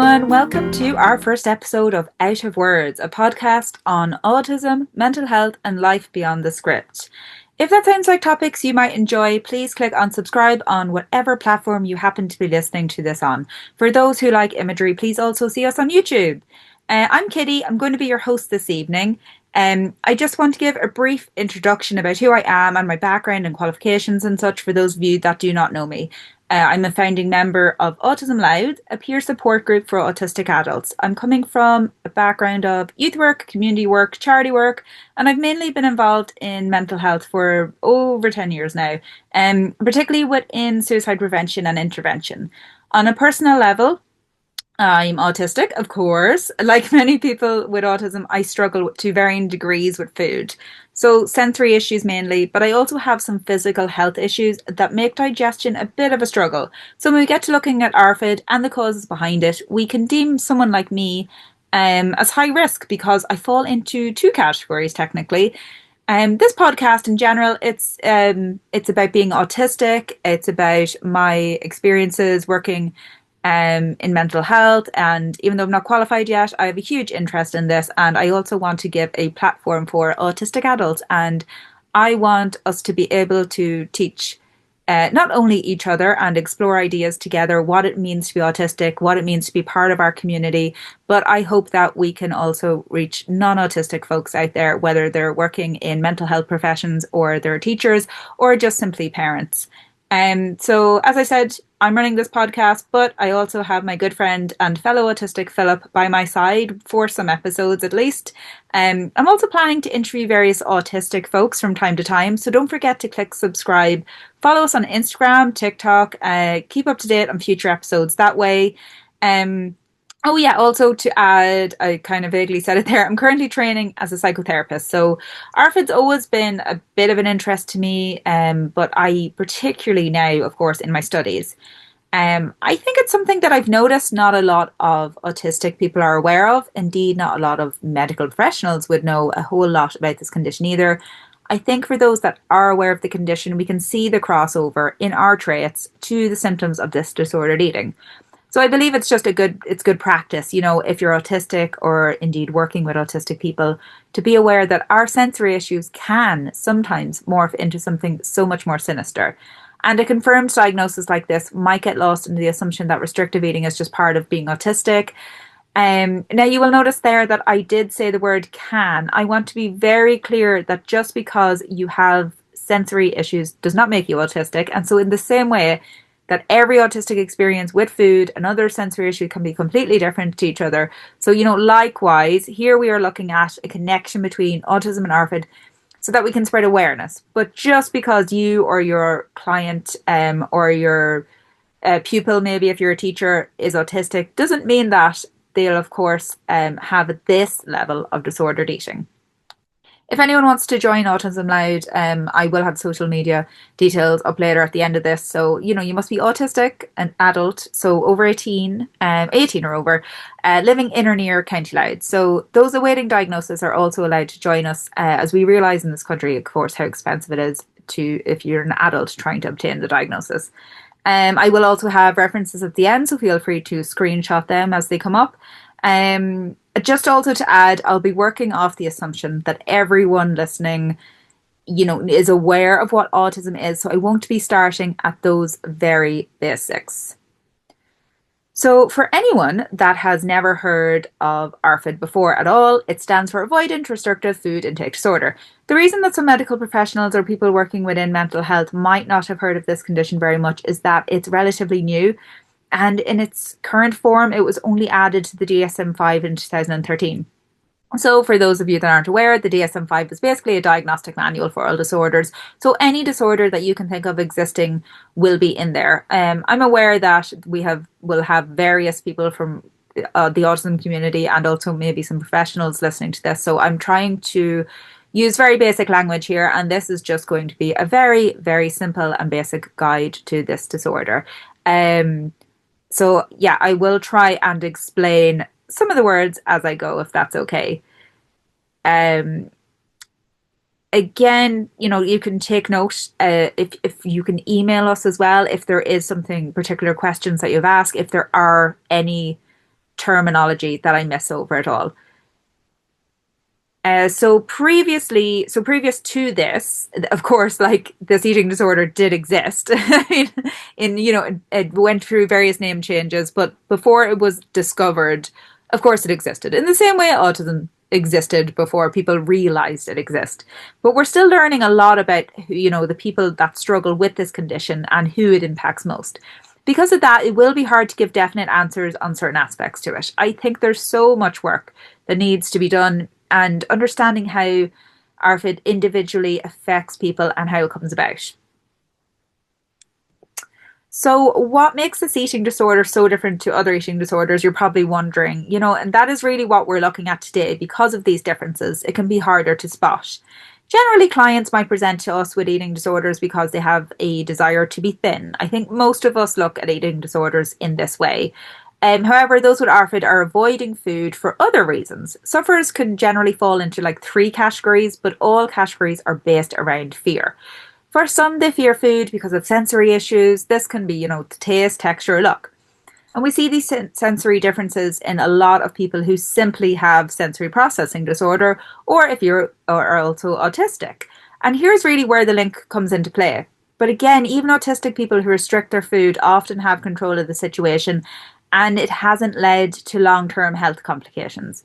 everyone. Welcome to our first episode of Out of Words, a podcast on autism, mental health, and life beyond the script. If that sounds like topics you might enjoy, please click on subscribe on whatever platform you happen to be listening to this on. For those who like imagery, please also see us on YouTube. I'm Kitty. I'm going to be your host this evening. I just want to give a brief introduction about who I am and my background and qualifications and such for those of you that do not know me. I'm a founding member of Autism Louth, a peer support group for autistic adults. I'm coming from a background of youth work, community work, charity work, and I've mainly been involved in mental health for over 10 years now, particularly within suicide prevention and intervention. On a personal level, I'm autistic, of course. Like many people with autism, I struggle to varying degrees with food. So, sensory issues mainly, but I also have some physical health issues that make digestion a bit of a struggle. So, when we get to looking at ARFID and the causes behind it, we can deem someone like me as high risk because I fall into two categories technically. This podcast in general, it's about being autistic. It's about my experiences working in mental health. And even though I'm not qualified yet, I have a huge interest in this. And I also want to give a platform for autistic adults. And I want us to be able to teach not only each other and explore ideas together, what it means to be autistic, what it means to be part of our community. But I hope that we can also reach non-autistic folks out there, whether they're working in mental health professions or they're teachers or just simply parents. So, as I said, I'm running this podcast, but I also have my good friend and fellow autistic Philip by my side for some episodes at least. I'm also planning to interview various autistic folks from time to time, so don't forget to click subscribe. Follow us on Instagram, TikTok, keep up to date on future episodes that way. Oh yeah, also to add, I kind of vaguely said it there, I'm currently training as a psychotherapist. So ARFID's always been a bit of an interest to me, but I particularly now, of course, in my studies. I think it's something that I've noticed not a lot of autistic people are aware of. Indeed, not a lot of medical professionals would know a whole lot about this condition either. I think for those that are aware of the condition, we can see the crossover in our traits to the symptoms of this disordered eating. So I believe it's just it's good practice, you know, if you're autistic or indeed working with autistic people, to be aware that our sensory issues can sometimes morph into something so much more sinister. And a confirmed diagnosis like this might get lost in the assumption that restrictive eating is just part of being autistic. Now you will notice there that I did say the word can. I want to be very clear that just because you have sensory issues does not make you autistic. And so in the same way, that every autistic experience with food and other sensory issues can be completely different to each other. So, you know, likewise, here we are looking at a connection between autism and ARFID so that we can spread awareness. But just because you or your client or your pupil, maybe if you're a teacher, is autistic, doesn't mean that they'll, of course, have this level of disordered eating. If anyone wants to join Autism Louth, I will have social media details up later at the end of this. So, you know, you must be autistic, an adult, so over 18, 18 or over, living in or near County Louth. So those awaiting diagnosis are also allowed to join us as we realise in this country, of course, how expensive it is if you're an adult trying to obtain the diagnosis. I will also have references at the end, so feel free to screenshot them as they come up. Just also to add, I'll be working off the assumption that everyone listening, you know, is aware of what autism is. So I won't be starting at those very basics. So for anyone that has never heard of ARFID before at all, it stands for Avoidant, Restrictive Food Intake Disorder. The reason that some medical professionals or people working within mental health might not have heard of this condition very much is that it's relatively new. And in its current form, it was only added to the DSM-5 in 2013. So for those of you that aren't aware, the DSM-5 is basically a diagnostic manual for all disorders. So any disorder that you can think of existing will be in there. I'm aware that we'll have various people from the autism community and also maybe some professionals listening to this. So I'm trying to use very basic language here, and this is just going to be a very, very simple and basic guide to this disorder. So yeah, I will try and explain some of the words as I go, if that's okay. Again, you know, you can take note if you can email us as well if there is something particular questions that you've asked, if there are any terminology that I miss over it all. Previous to this, of course, like this eating disorder did exist. It went through various name changes, but before it was discovered, of course, it existed. In the same way autism existed before people realized it exists. But we're still learning a lot about, the people that struggle with this condition and who it impacts most. Because of that, it will be hard to give definite answers on certain aspects to it. I think there's so much work that needs to be done and understanding how ARFID individually affects people and how it comes about. So, what makes this eating disorder so different to other eating disorders? You're probably wondering, and that is really what we're looking at today. Because of these differences, it can be harder to spot. Generally, clients might present to us with eating disorders because they have a desire to be thin. I think most of us look at eating disorders in this way. However, those with ARFID are avoiding food for other reasons. Sufferers can generally fall into like 3 categories, but all categories are based around fear. For some, they fear food because of sensory issues. This can be, the taste, texture, look. And we see these sensory differences in a lot of people who simply have sensory processing disorder, or if you're are also autistic. And here's really where the link comes into play. But again, even autistic people who restrict their food often have control of the situation, and it hasn't led to long-term health complications.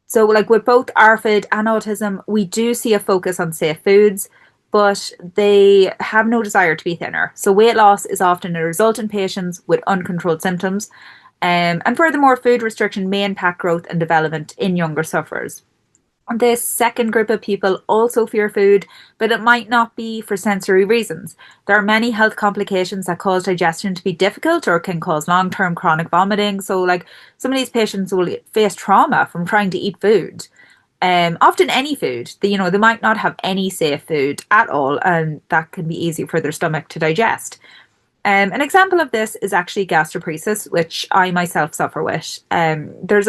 So like with both ARFID and autism, we do see a focus on safe foods, but they have no desire to be thinner. So weight loss is often a result in patients with uncontrolled symptoms. And furthermore, food restriction may impact growth and development in younger sufferers. This second group of people also fear food, but it might not be for sensory reasons. There are many health complications that cause digestion to be difficult or can cause long-term chronic vomiting. So like some of these patients will face trauma from trying to eat food. Often any food. They might not have any safe food at all, and that can be easy for their stomach to digest. An example of this is actually gastroparesis, which I myself suffer with. There's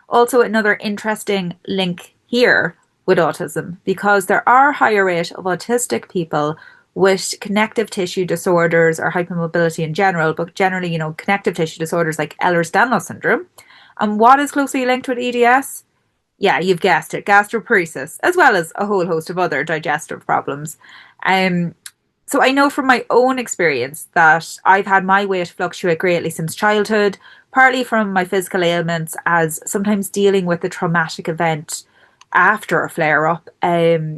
also another interesting link here with autism, because there are a higher rate of autistic people with connective tissue disorders or hypermobility in general, but generally, connective tissue disorders like Ehlers-Danlos syndrome. And what is closely linked with EDS? Yeah, you've guessed it, gastroparesis, as well as a whole host of other digestive problems. So I know from my own experience that I've had my weight fluctuate greatly since childhood, partly from my physical ailments, as sometimes dealing with a traumatic event after a flare-up.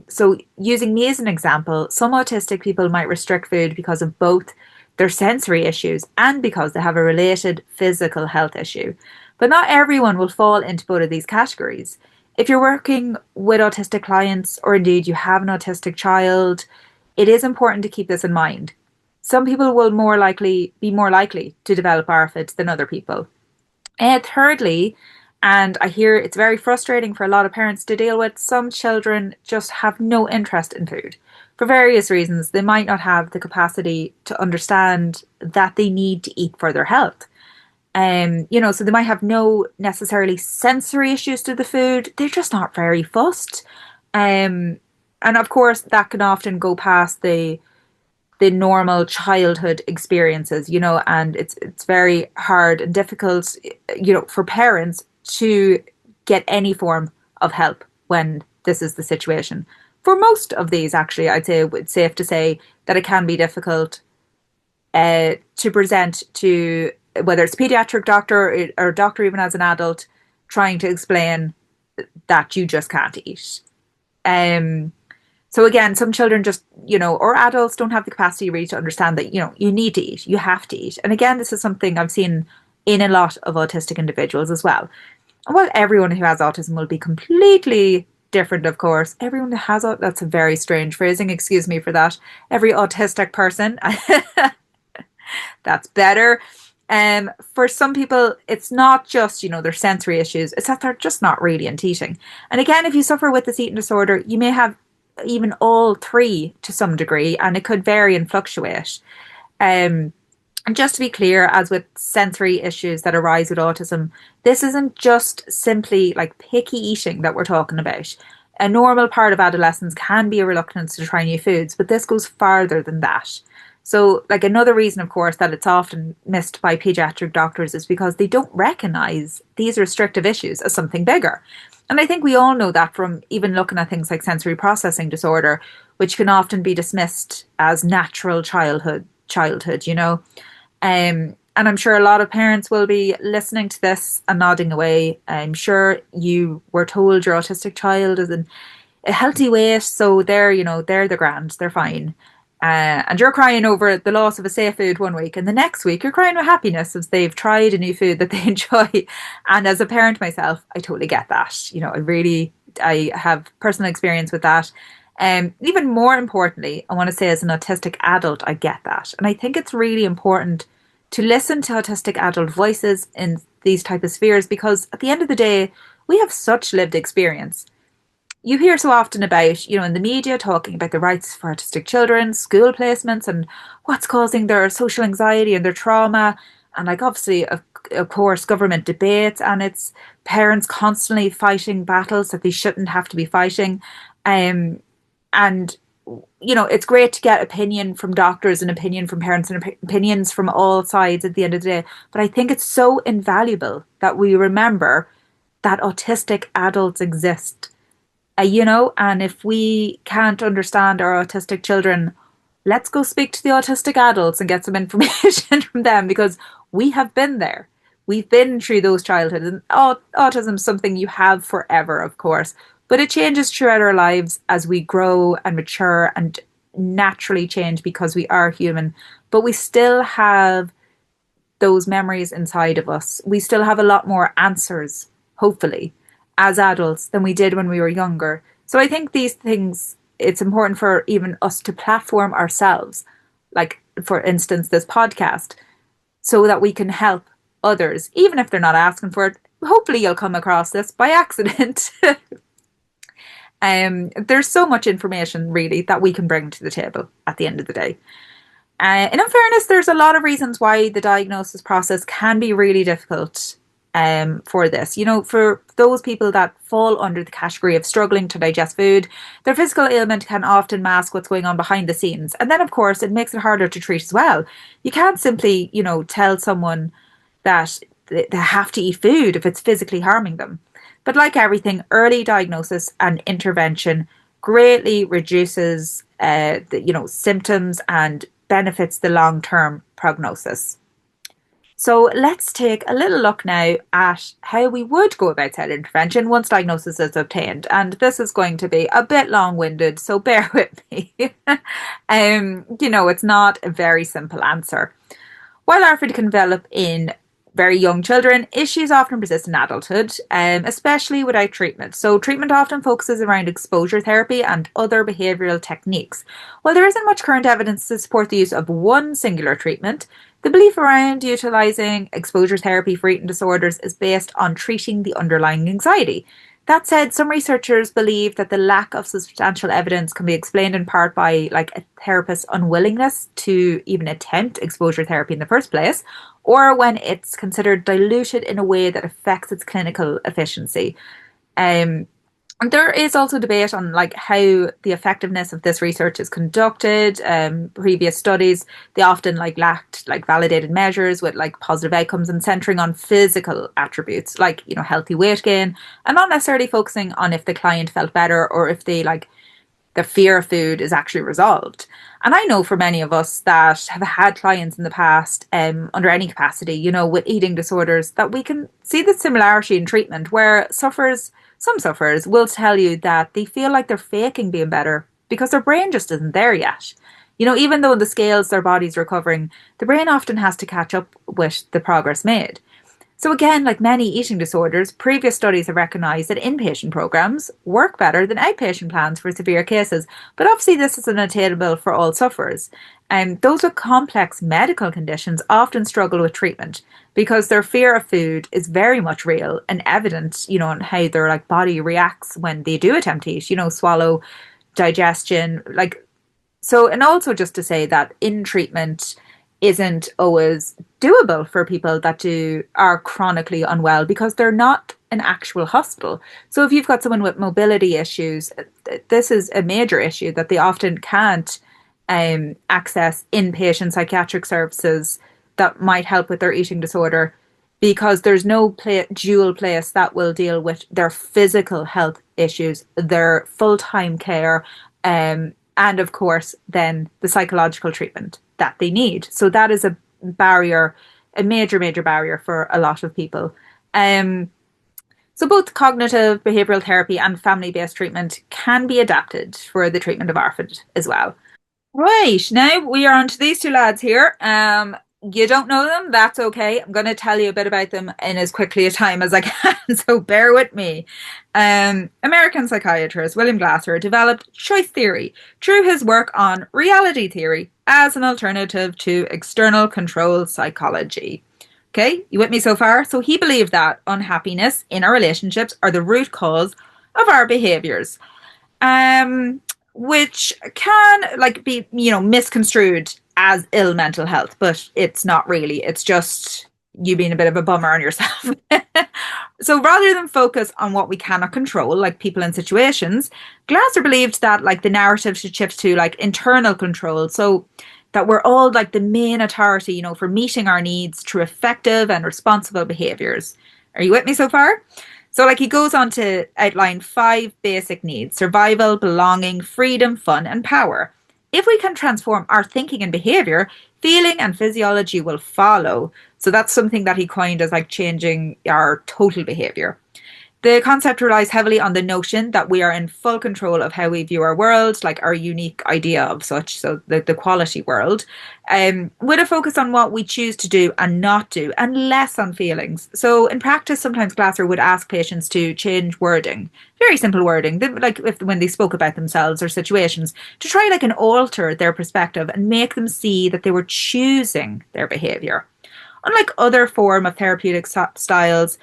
So using me as an example, some autistic people might restrict food because of both their sensory issues and because they have a related physical health issue. But not everyone will fall into both of these categories. If you're working with autistic clients, or indeed you have an autistic child, it is important to keep this in mind. Some people will be more likely to develop ARFID than other people. Thirdly, and I hear it's very frustrating for a lot of parents to deal with, some children just have no interest in food. For various reasons, they might not have the capacity to understand that they need to eat for their health. So they might have no necessarily sensory issues to the food. They're just not very fussed. And of course, that can often go past the normal childhood experiences, and it's very hard and difficult, for parents to get any form of help when this is the situation. For most of these, actually, I'd say it's safe to say that it can be difficult to present to, whether it's a pediatric doctor or a doctor even as an adult, trying to explain that you just can't eat. So again, some children just, or adults don't have the capacity really to understand that, you need to eat, you have to eat. And again, this is something I've seen in a lot of autistic individuals as well. And while everyone who has autism will be completely different, of course, everyone who has, that's a very strange phrasing, excuse me for that. Every autistic person, that's better. For some people, it's not just, their sensory issues, it's that they're just not really into eating. And again, if you suffer with this eating disorder, you may have even all 3 to some degree, and it could vary and fluctuate. And just to be clear, as with sensory issues that arise with autism, this isn't just simply like picky eating that we're talking about. A normal part of adolescence can be a reluctance to try new foods, but this goes farther than that. So, like, another reason, of course, that it's often missed by pediatric doctors is because they don't recognize these restrictive issues as something bigger. And I think we all know that from even looking at things like sensory processing disorder, which can often be dismissed as natural childhood. And I'm sure a lot of parents will be listening to this and nodding away. I'm sure you were told your autistic child is in a healthy weight, so they're the grand, they're fine. And you're crying over the loss of a safe food one week, and the next week you're crying with happiness as they've tried a new food that they enjoy. And as a parent myself, I totally get that. I have personal experience with that. Even more importantly, I want to say as an autistic adult, I get that. And I think it's really important to listen to autistic adult voices in these type of spheres because at the end of the day, we have such lived experience. You hear so often about, in the media talking about the rights for autistic children, school placements, and what's causing their social anxiety and their trauma. And like, obviously, of course, government debates and it's parents constantly fighting battles that they shouldn't have to be fighting. And it's great to get opinion from doctors and opinion from parents and opinions from all sides at the end of the day. But I think it's so invaluable that we remember that autistic adults exist. And if we can't understand our autistic children, let's go speak to the autistic adults and get some information from them because we have been there. We've been through those childhoods. And autism is something you have forever, of course, but it changes throughout our lives as we grow and mature and naturally change because we are human. But we still have those memories inside of us. We still have a lot more answers, hopefully, as adults than we did when we were younger. So I think these things, it's important for even us to platform ourselves, like, for instance, this podcast, so that we can help others, even if they're not asking for it. Hopefully you'll come across this by accident. There's so much information, really, that we can bring to the table at the end of the day. And in fairness, there's a lot of reasons why the diagnosis process can be really difficult for this. For those people that fall under the category of struggling to digest food, their physical ailment can often mask what's going on behind the scenes. And then, of course, it makes it harder to treat as well. You can't simply, tell someone that they have to eat food if it's physically harming them. But like everything, early diagnosis and intervention greatly reduces symptoms and benefits the long-term prognosis. So let's take a little look now at how we would go about cell intervention once diagnosis is obtained. And this is going to be a bit long-winded, so bear with me. It's not a very simple answer. While ARFID can develop in very young children, issues often persist in adulthood, especially without treatment. So treatment often focuses around exposure therapy and other behavioural techniques. While there isn't much current evidence to support the use of one singular treatment, the belief around utilising exposure therapy for eating disorders is based on treating the underlying anxiety. That said, some researchers believe that the lack of substantial evidence can be explained in part by a therapist's unwillingness to even attempt exposure therapy in the first place, or when it's considered diluted in a way that affects its clinical efficiency. And there is also debate on how the effectiveness of this research is conducted. Previous studies, they often lacked validated measures with positive outcomes and centering on physical attributes healthy weight gain, and not necessarily focusing on if the client felt better or if they the fear of food is actually resolved. And I know for many of us that have had clients in the past under any capacity, with eating disorders, that we can see the similarity in treatment where some sufferers will tell you that they feel like they're faking being better because their brain just isn't there yet. Even though in the scales their body's recovering, the brain often has to catch up with the progress made. So again, like many eating disorders, previous studies have recognised that inpatient programs work better than outpatient plans for severe cases. But obviously this is unattainable for all sufferers. Those with complex medical conditions often struggle with treatment because their fear of food is very much real and evident, on how their body reacts when they do attempt to eat, swallow, digestion, so. And also just to say that in treatment isn't always doable for people that are chronically unwell because they're not an actual hospital. So if you've got someone with mobility issues, this is a major issue that they often can't access inpatient psychiatric services that might help with their eating disorder, because there's no dual place that will deal with their physical health issues, their full-time care, and of course then the psychological treatment that they need. So that is a barrier, a major barrier for a lot of people. So both cognitive behavioral therapy and family-based treatment can be adapted for the treatment of ARFID as well. Right, now we are on to these two lads here. You don't know them, that's okay. I'm going to tell you a bit about them in as quickly a time as I can, so bear with me. American psychiatrist William Glasser developed choice theory through his work on reality theory as an alternative to external control psychology. Okay, you with me so far? So he believed that unhappiness in our relationships are the root cause of our behaviors. Which can like be, misconstrued as ill mental health, but it's not really. It's just you being a bit of a bummer on yourself. So rather than focus on what we cannot control, like people and situations, Glasser believed that like the narrative should shift to like internal control. So that we're all like the main authority, for meeting our needs through effective and responsible behaviors. Are you with me so far? So like he goes on to outline 5 basic needs: survival, belonging, freedom, fun, and power. If we can transform our thinking and behavior, feeling and physiology will follow. So that's something that he coined as like changing our total behavior. The concept relies heavily on the notion that we are in full control of how we view our world, like our unique idea of such, so the quality world, with a focus on what we choose to do and not do, and less on feelings. So in practice, sometimes Glasser would ask patients to change wording, very simple wording, like when they spoke about themselves or situations, to try like and alter their perspective and make them see that they were choosing their behavior. Unlike other form of therapeutic styles,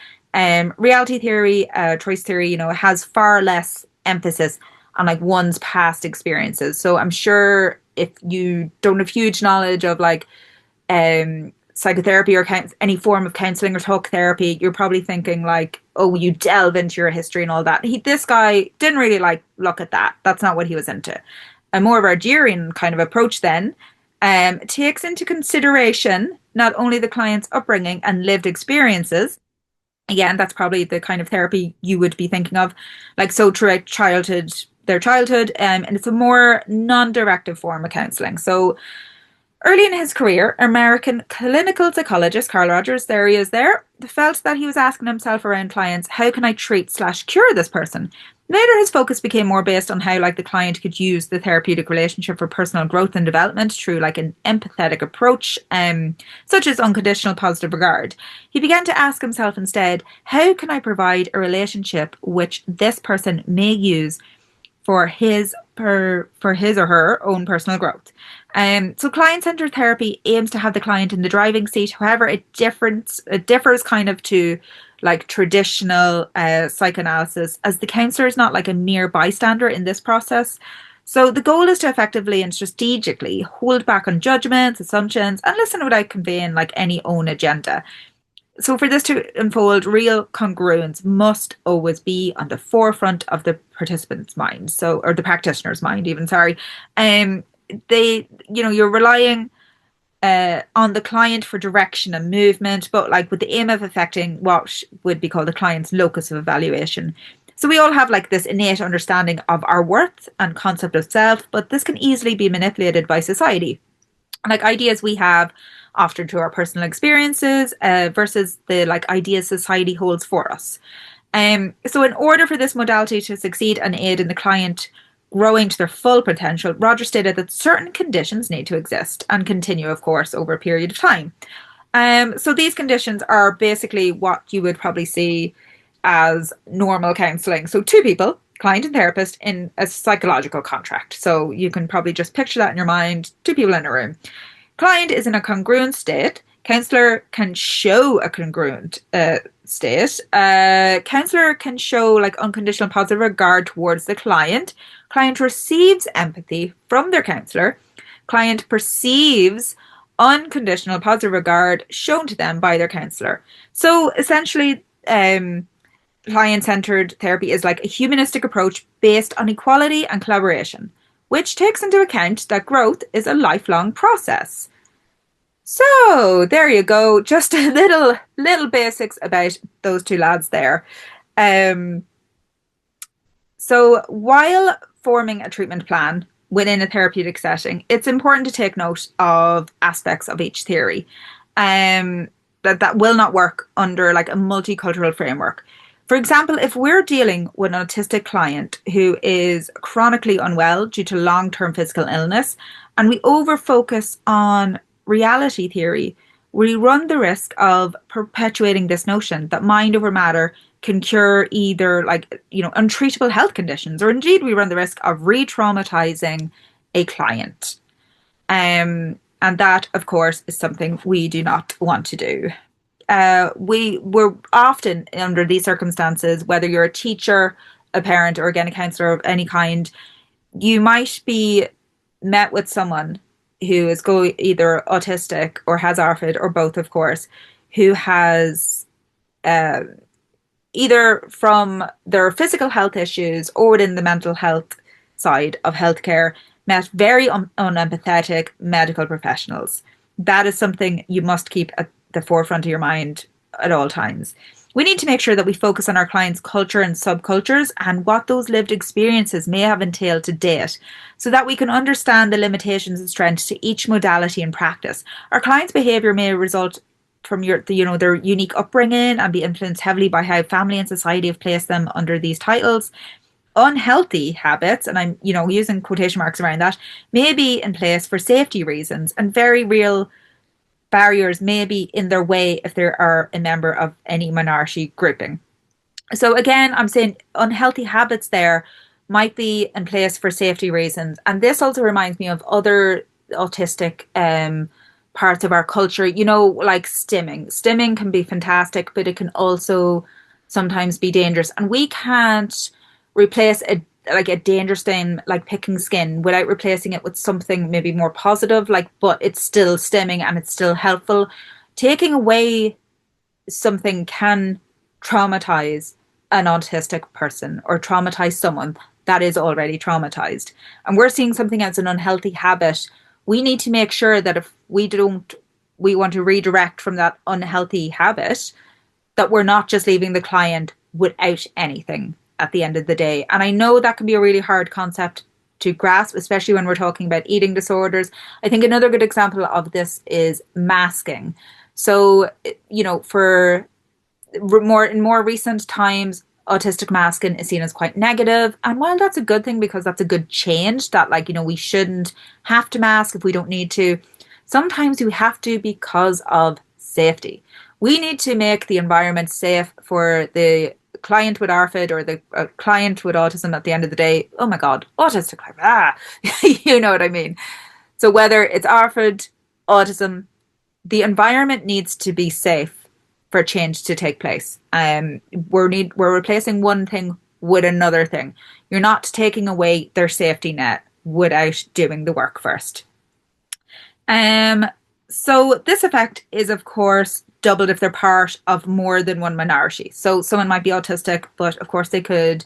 reality theory, choice theory, has far less emphasis on like one's past experiences. So I'm sure if you don't have huge knowledge of like psychotherapy or any form of counselling or talk therapy, you're probably thinking like, oh, you delve into your history and all that. This guy didn't really like look at that. That's not what he was into. A more Rogerian kind of approach then takes into consideration not only the client's upbringing and lived experiences. Again, that's probably the kind of therapy you would be thinking of, like so throughout their childhood, and it's a more non-directive form of counselling. So early in his career, American clinical psychologist Carl Rogers, there he is there, felt that he was asking himself around clients, how can I treat/cure this person? Later, his focus became more based on how like the client could use the therapeutic relationship for personal growth and development through like an empathetic approach, such as unconditional positive regard. He began to ask himself instead, how can I provide a relationship which this person may use for his or her own personal growth? So client-centered therapy aims to have the client in the driving seat. However, it differs kind of to like traditional psychoanalysis, as the counsellor is not like a mere bystander in this process. So the goal is to effectively and strategically hold back on judgments, assumptions, and listen without conveying like any own agenda. So for this to unfold, real congruence must always be on the forefront of the participant's mind, or the practitioner's mind even, sorry. You're relying on the client for direction and movement, but like with the aim of affecting what would be called the client's locus of evaluation. So we all have like this innate understanding of our worth and concept of self, but this can easily be manipulated by society. Like ideas we have often through our personal experiences versus the like ideas society holds for us. So in order for this modality to succeed and aid in the client growing to their full potential, Rogers stated that certain conditions need to exist and continue, of course, over a period of time. So these conditions are basically what you would probably see as normal counselling. So 2 people, client and therapist, in a psychological contract. So you can probably just picture that in your mind, 2 people in a room. Client is in a congruent state. Counsellor can show a congruent state. Counsellor can show like unconditional positive regard towards the client. Client receives empathy from their counsellor. Client perceives unconditional positive regard shown to them by their counsellor. So essentially, client-centered therapy is like a humanistic approach based on equality and collaboration. which takes into account that growth is a lifelong process. So there you go. Just a little basics about those two lads there. Um, so while forming a treatment plan within a therapeutic setting, it's important to take note of aspects of each theory. Um, that will not work under like a multicultural framework. For example, if we're dealing with an autistic client who is chronically unwell due to long-term physical illness, and we over focus on reality theory, we run the risk of perpetuating this notion that mind over matter can cure either untreatable health conditions, or indeed we run the risk of re-traumatizing a client. And that, of course, is something we do not want to do. We were often under these circumstances, whether you're a teacher, a parent, or again, a counselor of any kind, you might be met with someone who is either autistic or has ARFID or both, of course, who has either from their physical health issues or within the mental health side of healthcare met very unempathetic medical professionals. That is something you must keep at the forefront of your mind at all times. We need to make sure that we focus on our clients' culture and subcultures and what those lived experiences may have entailed to date, so that we can understand the limitations and strengths to each modality and practice. Our clients' behaviour may result from their unique upbringing and be influenced heavily by how family and society have placed them under these titles. Unhealthy habits, and I'm using quotation marks around that, may be in place for safety reasons, and very real barriers may be in their way if they are a member of any minority grouping. So again, I'm saying unhealthy habits there might be in place for safety reasons. And this also reminds me of other autistic parts of our culture, like stimming. Stimming can be fantastic, but it can also sometimes be dangerous. And we can't replace a dangerous thing like picking skin without replacing it with something maybe more positive, but it's still stimming and it's still helpful. Taking away something can traumatize an autistic person or traumatize someone that is already traumatized. And we're seeing something as an unhealthy habit. We need to make sure that if we want to redirect from that unhealthy habit, that we're not just leaving the client without anything at the end of the day. And I know that can be a really hard concept to grasp, especially when we're talking about eating disorders. I think another good example of this is masking. So, for in more recent times, autistic masking is seen as quite negative. And while that's a good thing because that's a good change, that we shouldn't have to mask if we don't need to, sometimes we have to because of safety. We need to make the environment safe for the client with ARFID or the client with autism at the end of the day. Oh my God, autistic, you know what I mean? So whether it's ARFID, autism, the environment needs to be safe for change to take place. We're replacing one thing with another thing. You're not taking away their safety net without doing the work first. So this effect is, of course, doubled if they're part of more than one minority. So someone might be autistic, but of course they could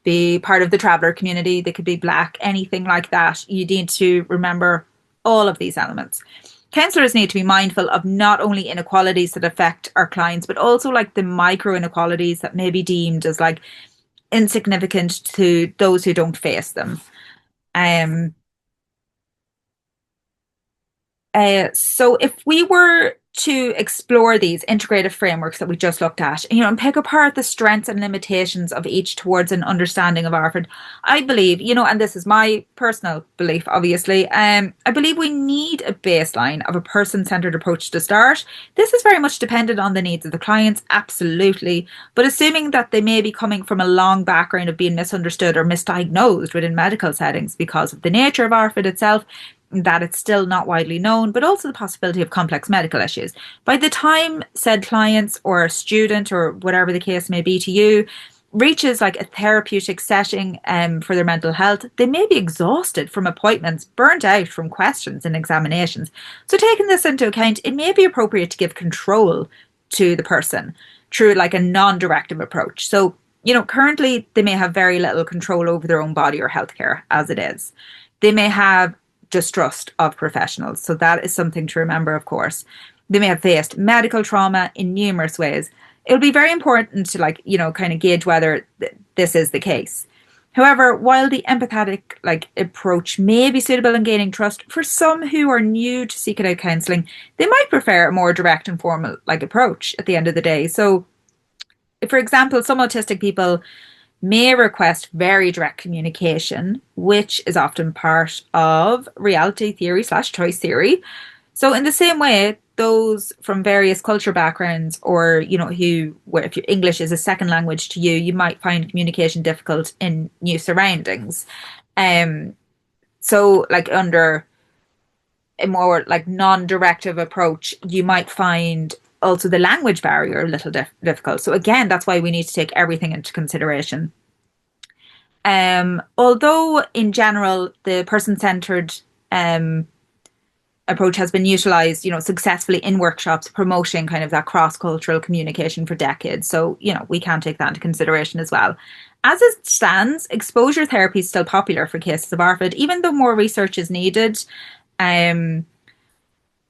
be part of the traveller community, they could be Black, anything like that. You need to remember all of these elements. Counsellors need to be mindful of not only inequalities that affect our clients, but also the micro inequalities that may be deemed as insignificant to those who don't face them. So if we were to explore these integrative frameworks that we just looked at, and pick apart the strengths and limitations of each towards an understanding of ARFID, I believe, and this is my personal belief, obviously, I believe we need a baseline of a person-centered approach to start. This is very much dependent on the needs of the clients, absolutely, but assuming that they may be coming from a long background of being misunderstood or misdiagnosed within medical settings because of the nature of ARFID itself, that it's still not widely known, but also the possibility of complex medical issues. By the time said clients or a student or whatever the case may be to you reaches a therapeutic setting for their mental health, they may be exhausted from appointments, burnt out from questions and examinations. So taking this into account, it may be appropriate to give control to the person through a non-directive approach. So, currently they may have very little control over their own body or healthcare as it is. They may have distrust of professionals. So that is something to remember, of course. They may have faced medical trauma in numerous ways. It'll be very important to, like, kind of gauge whether this is the case. However, while the empathetic approach may be suitable in gaining trust, for some who are new to seeking out counselling, they might prefer a more direct and formal approach at the end of the day. So, for example, some autistic people may request very direct communication, which is often part of reality theory / choice theory. So in the same way, those from various culture backgrounds, or where if your English is a second language to you, you might find communication difficult in new surroundings. So under a more non-directive approach, you might find also the language barrier a little difficult. So again, that's why we need to take everything into consideration. Although in general the person-centered approach has been utilized, successfully in workshops promoting kind of that cross-cultural communication for decades. So, we can take that into consideration as well. As it stands, exposure therapy is still popular for cases of ARFID, even though more research is needed.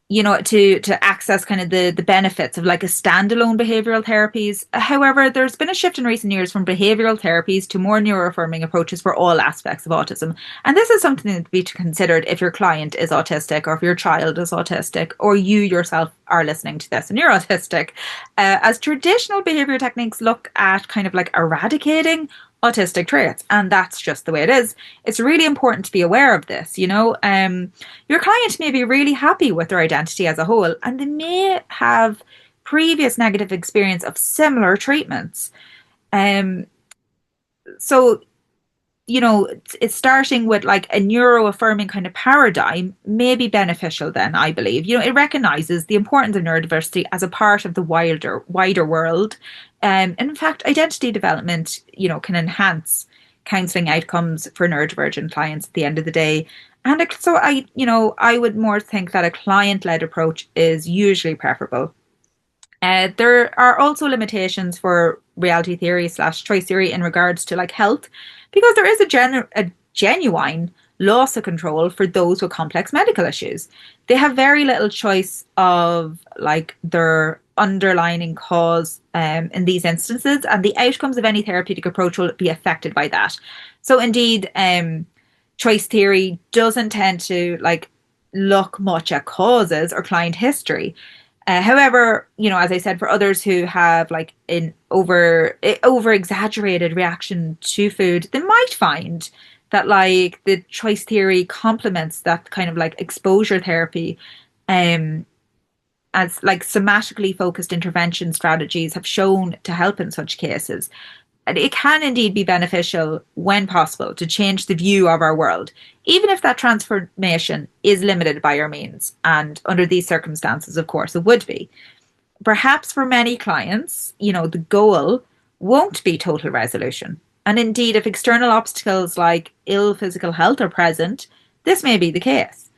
To access kind of the benefits of a standalone behavioral therapies. However, there's been a shift in recent years from behavioral therapies to more neuroaffirming approaches for all aspects of autism. And this is something to be considered if your client is autistic, or if your child is autistic, or you yourself are listening to this and you're autistic. As traditional behavior techniques look at kind of eradicating autistic traits, and that's just the way it is. It's really important to be aware of this. Your client may be really happy with their identity as a whole, and they may have previous negative experience of similar treatments. So it's starting with a neuro-affirming kind of paradigm may be beneficial then, I believe. It recognizes the importance of neurodiversity as a part of the wider world. And in fact, identity development, can enhance counselling outcomes for neurodivergent clients at the end of the day. And so I would more think that a client-led approach is usually preferable. There are also limitations for reality theory / choice theory in regards to health, because there is a genuine loss of control for those with complex medical issues. They have very little choice of their underlying cause in these instances, and the outcomes of any therapeutic approach will be affected by that. So indeed, choice theory doesn't tend to look much at causes or client history. However, as I said, for others who have an over exaggerated reaction to food, they might find that the choice theory complements that kind of exposure therapy, as somatically focused intervention strategies have shown to help in such cases. And it can indeed be beneficial, when possible, to change the view of our world, even if that transformation is limited by our means. And under these circumstances, of course, it would be. Perhaps for many clients, the goal won't be total resolution. And indeed, if external obstacles like ill physical health are present, this may be the case.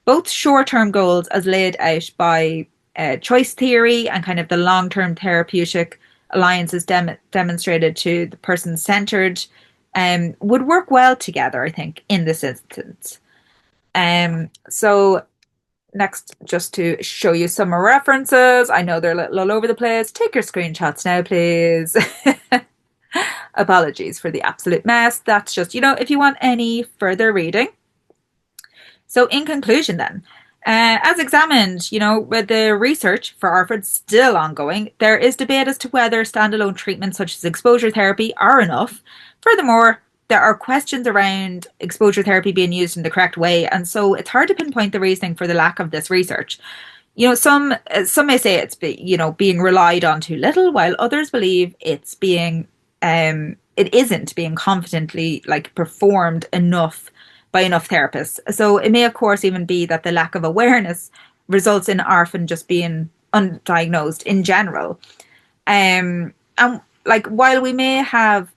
Both short-term goals as laid out by choice theory and kind of the long-term therapeutic alliances demonstrated to the person-centered would work well together, I think, in this instance. So next, just to show you some references. I know they're a little all over the place. Take your screenshots now, please. Apologies for the absolute mess. That's just, if you want any further reading. So in conclusion then, as examined, with the research for ARFID still ongoing, there is debate as to whether standalone treatments such as exposure therapy are enough. Furthermore, there are questions around exposure therapy being used in the correct way, and so it's hard to pinpoint the reasoning for the lack of this research. Some may say it's being relied on too little, while others believe it's it isn't being confidently performed enough by enough therapists. So it may, of course, even be that the lack of awareness results in ARFID just being undiagnosed in general. And while we may have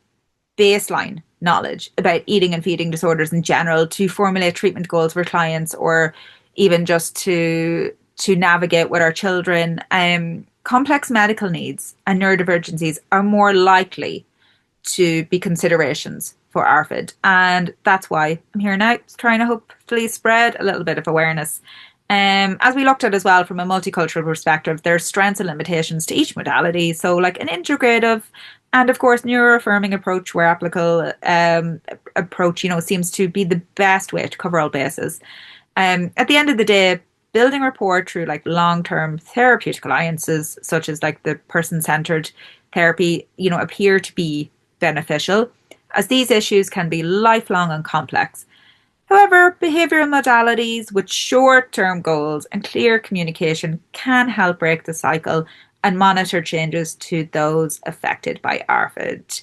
baseline knowledge about eating and feeding disorders in general to formulate treatment goals for clients, or even just to navigate with our children, complex medical needs and neurodivergencies are more likely to be considerations for ARFID. And that's why I'm here now, trying to hopefully spread a little bit of awareness. As we looked at as well from a multicultural perspective, there's strengths and limitations to each modality. So like an integrative and of course neuroaffirming approach where applicable approach, seems to be the best way to cover all bases. At the end of the day, building rapport through like long-term therapeutic alliances, such as like the person-centered therapy, appear to be beneficial, as these issues can be lifelong and complex. However, behavioural modalities with short-term goals and clear communication can help break the cycle and monitor changes to those affected by ARFID.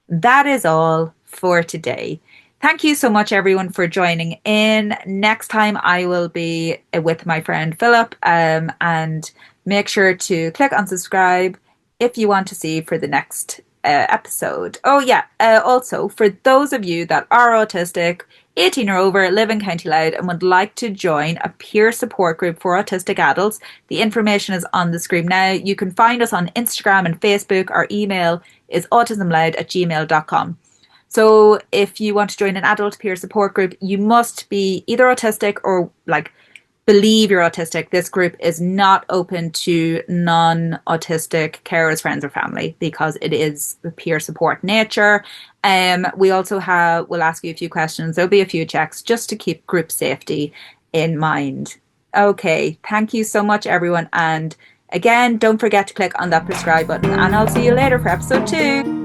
That is all for today. Thank you so much, everyone, for joining in. Next time, I will be with my friend Philip, and make sure to click on subscribe if you want to see for the next episode. Oh, yeah. Also, for those of you that are autistic, 18 or over, live in County Louth, and would like to join a peer support group for autistic adults, the information is on the screen now. You can find us on Instagram and Facebook. Our email is autismloud@gmail.com. So if you want to join an adult peer support group, you must be either autistic or like believe you're autistic. This group is not open to non-autistic carers, friends, or family because it is the peer support nature. We also will ask you a few questions. There'll be a few checks just to keep group safety in mind. Okay, thank you so much, everyone. And again, don't forget to click on that subscribe button, and I'll see you later for episode 2.